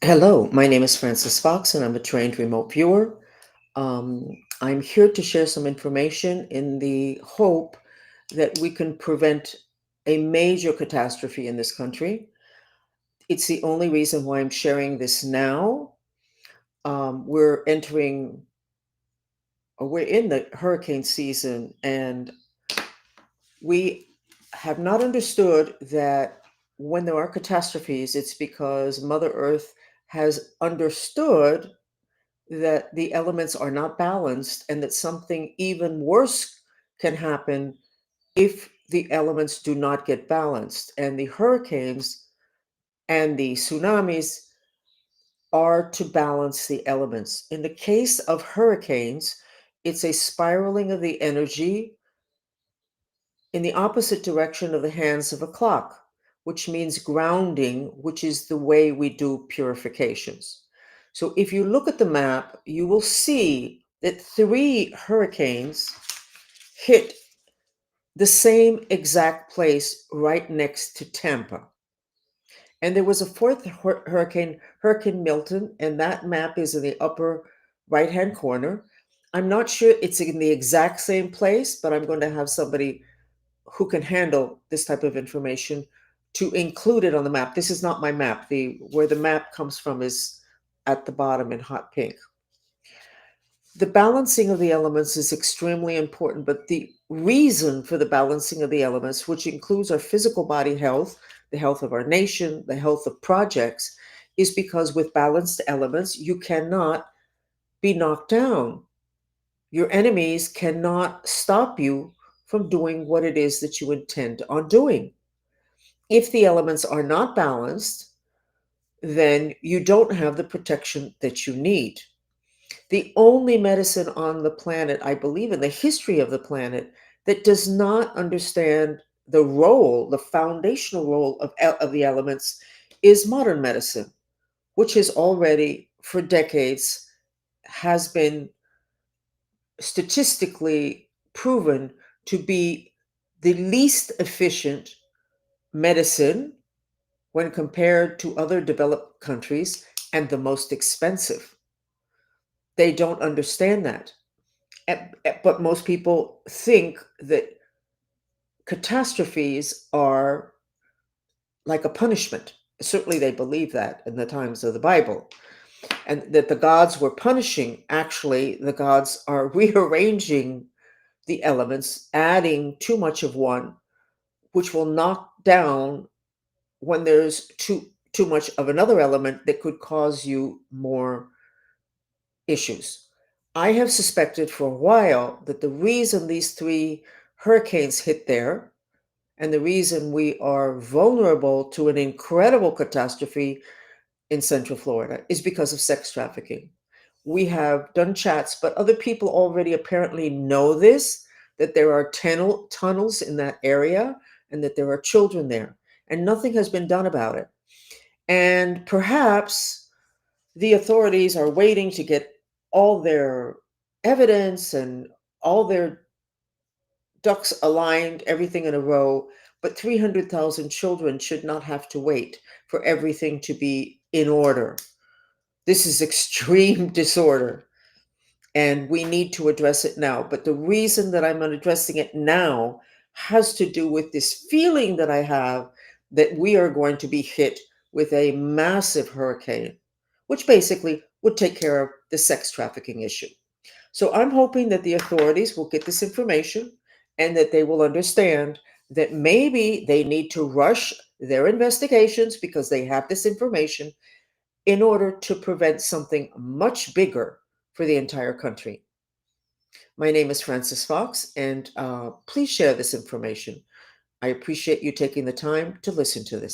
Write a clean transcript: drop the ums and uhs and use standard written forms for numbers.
Hello, my name is Francis Fox, and I'm a trained remote viewer. I'm here to share some information in the hope that we can prevent a major catastrophe in this country. It's the only reason why I'm sharing this now. We're entering, or we're in the hurricane season, and we have not understood that when there are catastrophes, it's because Mother Earth has understood that the elements are not balanced and that something even worse can happen if the elements do not get balanced. And the hurricanes and the tsunamis are to balance the elements. In the case of hurricanes, it's a spiraling of the energy in the opposite direction of the hands of a clock, which means grounding, which is the way we do purifications. So if you look at the map, you will see that three hurricanes hit the same exact place right next to Tampa. And there was a fourth hurricane, Hurricane Milton, and that map is in the upper right hand corner. I'm not sure it's in the exact same place, but I'm going to have somebody who can handle this type of information to include it on the map. This is not my map. The where the map comes from is at the bottom in hot pink. The balancing of the elements is extremely important, but the reason for the balancing of the elements, which includes our physical body health, the health of our nation, the health of projects, is because with balanced elements, you cannot be knocked down. Your enemies cannot stop you from doing what it is that you intend on doing. If the elements are not balanced, then you don't have the protection that you need. The only medicine on the planet, I believe, in the history of the planet, that does not understand the role, the foundational role of the elements, is modern medicine, which has already, for decades, has been statistically proven to be the least efficient medicine when compared to other developed countries and the most expensive. They don't understand that. But most people think that catastrophes are like a punishment. Certainly, they believe that in the times of the Bible, and that the gods were punishing. Actually, the gods are rearranging the elements, adding too much of one, which will knock down when there's too much of another element that could cause you more issues. I have suspected for a while that the reason these three hurricanes hit there and the reason we are vulnerable to an incredible catastrophe in Central Florida is because of sex trafficking. We have done chats, but other people already apparently know this, that there are tunnels in that area and that there are children there, and nothing has been done about it. And perhaps the authorities are waiting to get all their evidence and all their ducks aligned, everything in a row. But 300,000 children should not have to wait for everything to be in order. This is extreme disorder, and we need to address it now. But the reason that I'm addressing it now has to do with this feeling that I have that we are going to be hit with a massive hurricane, which basically would take care of the sex trafficking issue. So I'm hoping that the authorities will get this information and that they will understand that maybe they need to rush their investigations because they have this information in order to prevent something much bigger for the entire country. My name is Francis Fox, and please share this information. I appreciate you taking the time to listen to this.